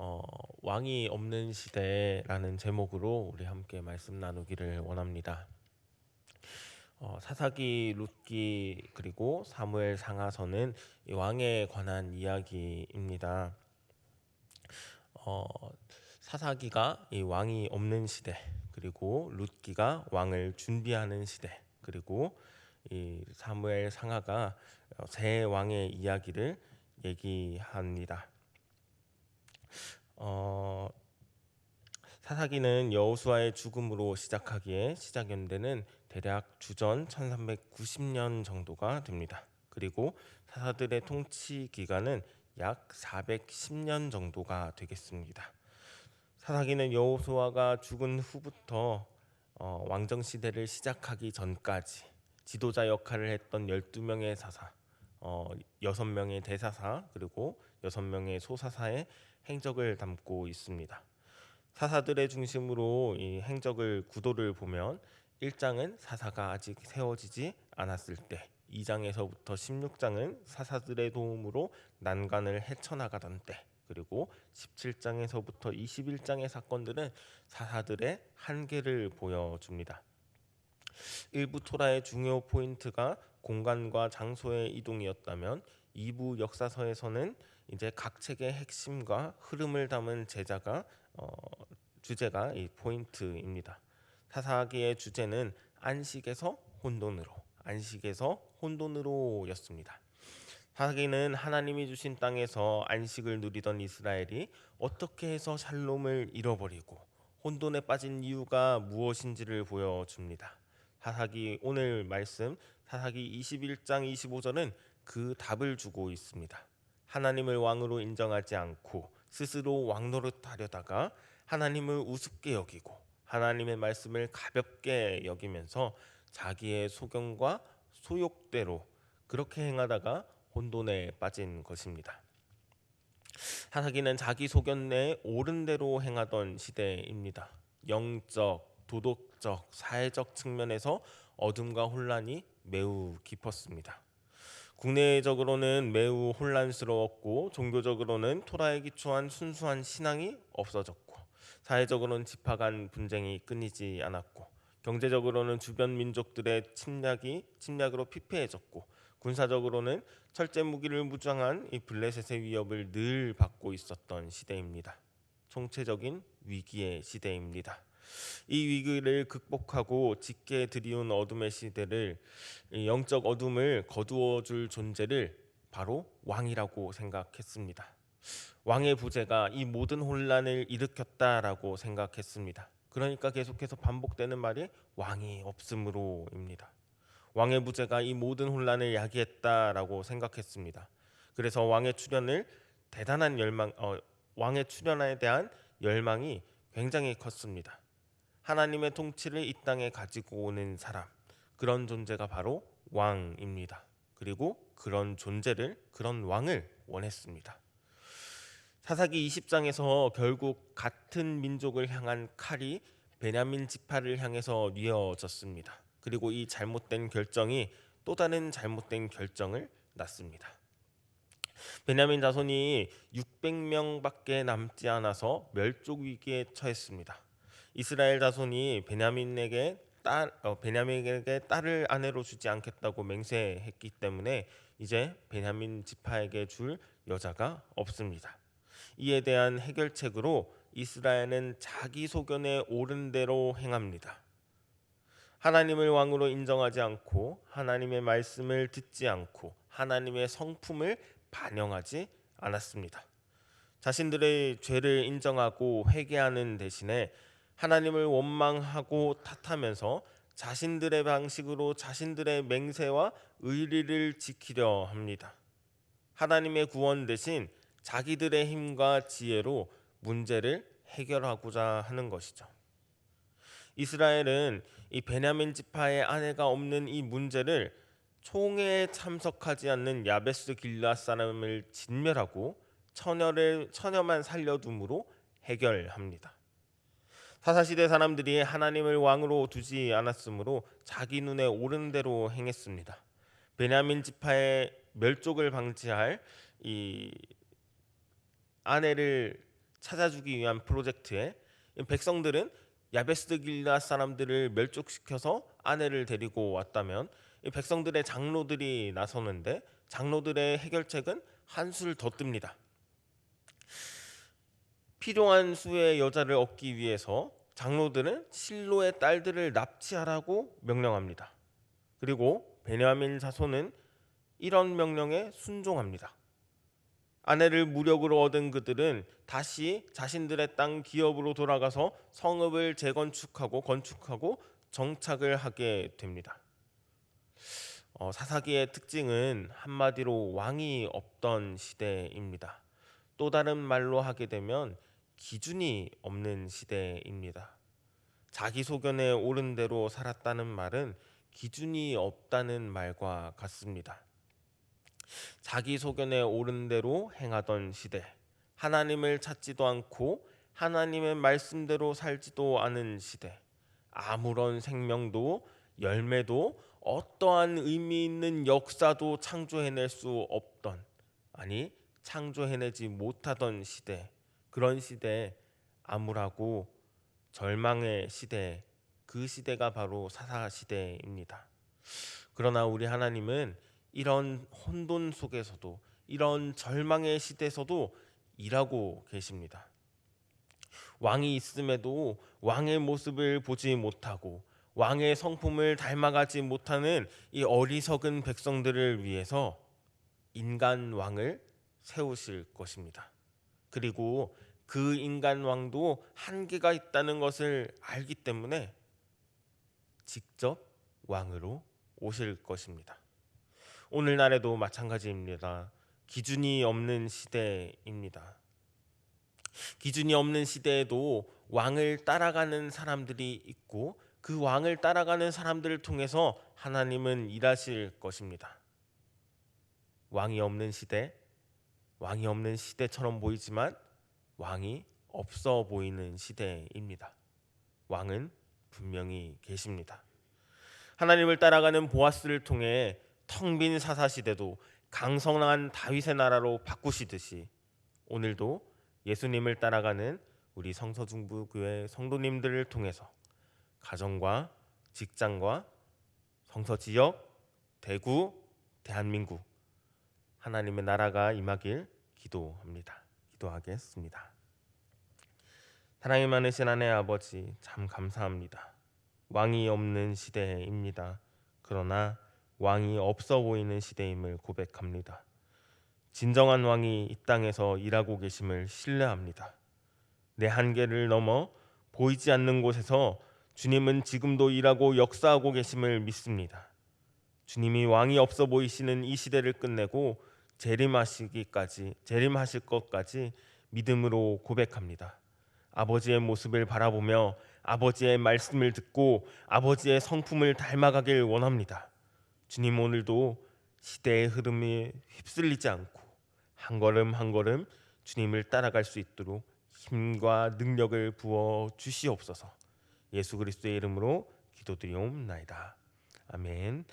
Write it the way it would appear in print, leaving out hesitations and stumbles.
어, 왕이 없는 시대라는 제목으로 우리 함께 말씀 나누기를 원합니다. 사사기, 룻기 그리고 사무엘 상하서는 이 왕에 관한 이야기입니다. 어, 사사기가 이 왕이 없는 시대, 그리고 룻기가 왕을 준비하는 시대, 그리고 이 사무엘 상하가 새 왕의 이야기를 얘기합니다. 어, 사사기는 여호수아의 죽음으로 시작하기에 시작 연대는 대략 주전 1390년 정도가 됩니다. 그리고 사사들의 통치 기간은 약 410년 정도가 되겠습니다. 사사기는 여호수아가 죽은 후부터 왕정 시대를 시작하기 전까지 지도자 역할을 했던 12명의 사사, 6명의 대사사, 그리고 6명의 소사사의 행적을 담고 있습니다. 사사들의 중심으로 이 행적을 구도를 보면 1장은 사사가 아직 세워지지 않았을 때, 2장에서부터 16장은 사사들의 도움으로 난관을 헤쳐나가던 때, 그리고 17장에서부터 21장의 사건들은 사사들의 한계를 보여줍니다. 일부 토라의 중요 포인트가 공간과 장소의 이동이었다면 2부 역사서에서는 이제 각 책의 핵심과 흐름을 담은 주제가 이 포인트입니다. 사사기의 주제는 안식에서 혼돈으로였습니다. 사사기는 하나님이 주신 땅에서 안식을 누리던 이스라엘이 어떻게 해서 샬롬을 잃어버리고 혼돈에 빠진 이유가 무엇인지를 보여줍니다. 오늘 말씀 사사기 21장 25절은 그 답을 주고 있습니다. 하나님을 왕으로 인정하지 않고 스스로 왕 노릇하려다가 하나님을 우습게 여기고 하나님의 말씀을 가볍게 여기면서 자기의 소견과 소욕대로 그렇게 행하다가 혼돈에 빠진 것입니다. 사사기는 자기 소견에 옳은 대로 행하던 시대입니다. 영적, 도덕적, 사회적 측면에서 어둠과 혼란이 매우 깊었습니다. 국내적으로는 매우 혼란스러웠고, 종교적으로는 토라에 기초한 순수한 신앙이 없어졌고, 사회적으로는 지파 간 분쟁이 끊이지 않았고, 경제적으로는 주변 민족들의 침략으로 피폐해졌고, 군사적으로는 철제 무기를 무장한 이 블레셋의 위협을 늘 받고 있었던 시대입니다. 총체적인 위기의 시대입니다. 이 위기를 극복하고 짙게 드리운 어둠의 시대를, 이 영적 어둠을 거두어 줄 존재를 바로 왕이라고 생각했습니다. 왕의 부재가 이 모든 혼란을 일으켰다라고 생각했습니다. 그러니까 계속해서 반복되는 말이 왕이 없음으로입니다. 왕의 부재가 이 모든 혼란을 야기했다라고 생각했습니다. 그래서 왕의 출현에 대한 열망이 굉장히 컸습니다. 하나님의 통치를 이 땅에 가지고 오는 사람, 그런 존재가 바로 왕입니다. 그리고 그런 왕을 원했습니다. 사사기 20장에서 결국 같은 민족을 향한 칼이 베냐민 지파를 향해서 뉘어졌습니다. 그리고 이 잘못된 결정이 또 다른 잘못된 결정을 낳습니다. 베냐민 자손이 600명밖에 남지 않아서 멸족 위기에 처했습니다. 이스라엘 자손이 베냐민에게 딸을 아내로 주지 않겠다고 맹세했기 때문에 이제 베냐민 지파에게 줄 여자가 없습니다. 이에 대한 해결책으로 이스라엘은 자기 소견에 옳은 대로 행합니다. 하나님을 왕으로 인정하지 않고 하나님의 말씀을 듣지 않고 하나님의 성품을 반영하지 않았습니다. 자신들의 죄를 인정하고 회개하는 대신에 하나님을 원망하고 탓하면서 자신들의 방식으로 자신들의 맹세와 의리를 지키려 합니다. 하나님의 구원 대신 자기들의 힘과 지혜로 문제를 해결하고자 하는 것이죠. 이스라엘은 이 베냐민 지파의 아내가 없는 이 문제를 총회에 참석하지 않는 야베스 길앗 사람을 진멸하고 처녀만 살려둠으로 해결합니다. 사사시대 사람들이 하나님을 왕으로 두지 않았으므로 자기 눈에 옳은 대로 행했습니다. 베냐민 지파의 멸족을 방지할 이 아내를 찾아주기 위한 프로젝트에 백성들은 야베스 길앗 사람들을 멸족시켜서 아내를 데리고 왔다면 이 백성들의 장로들이 나서는데 장로들의 해결책은 한술 더 뜹니다. 필요한 수의 여자를 얻기 위해서 장로들은 실로의 딸들을 납치하라고 명령합니다. 그리고 베냐민 자손은 이런 명령에 순종합니다. 아내를 무력으로 얻은 그들은 다시 자신들의 땅 기업으로 돌아가서 성읍을 재건축하고 건축하고 정착을 하게 됩니다. 사사기의 특징은 한마디로 왕이 없던 시대입니다. 또 다른 말로 하게 되면 기준이 없는 시대입니다. 자기 소견에 옳은 대로 살았다는 말은 기준이 없다는 말과 같습니다. 자기 소견에 옳은 대로 행하던 시대, 하나님을 찾지도 않고 하나님의 말씀대로 살지도 않은 시대, 아무런 생명도 열매도 어떠한 의미 있는 역사도 창조해낼 수 없던, 아니 창조해내지 못하던 시대, 그런 시대에 암울하고 절망의 시대, 그 시대가 바로 사사 시대입니다. 그러나 우리 하나님은 이런 혼돈 속에서도, 이런 절망의 시대에서도 일하고 계십니다. 왕이 있음에도 왕의 모습을 보지 못하고 왕의 성품을 닮아가지 못하는 이 어리석은 백성들을 위해서 인간 왕을 세우실 것입니다. 그리고 그 인간 왕도 한계가 있다는 것을 알기 때문에 직접 왕으로 오실 것입니다. 오늘날에도 마찬가지입니다. 기준이 없는 시대입니다. 기준이 없는 시대에도 왕을 따라가는 사람들이 있고 그 왕을 따라가는 사람들을 통해서 하나님은 일하실 것입니다. 왕이 없는 시대, 왕이 없는 시대처럼 보이지만 왕이 없어 보이는 시대입니다. 왕은 분명히 계십니다. 하나님을 따라가는 보아스를 통해 텅 빈 사사 시대도 강성한 다윗의 나라로 바꾸시듯이 오늘도 예수님을 따라가는 우리 성서중부교회 성도님들을 통해서 가정과 직장과 성서지역, 대구, 대한민국 하나님의 나라가 임하길 기도합니다. 기도하겠습니다. 사랑이 많으신 하나님 아버지, 참 감사합니다. 왕이 없는 시대입니다. 그러나 왕이 없어 보이는 시대임을 고백합니다. 진정한 왕이 이 땅에서 일하고 계심을 신뢰합니다. 내 한계를 넘어 보이지 않는 곳에서 주님은 지금도 일하고 역사하고 계심을 믿습니다. 주님이 왕이 없어 보이시는 이 시대를 끝내고 재림하실 것까지 믿음으로 고백합니다. 아버지의 모습을 바라보며 아버지의 말씀을 듣고 아버지의 성품을 닮아가길 원합니다. 주님, 오늘도 시대의 흐름에 휩쓸리지 않고 한 걸음 한 걸음 주님을 따라갈 수 있도록 힘과 능력을 부어 주시옵소서. 예수 그리스도의 이름으로 기도드리옵나이다. 아멘.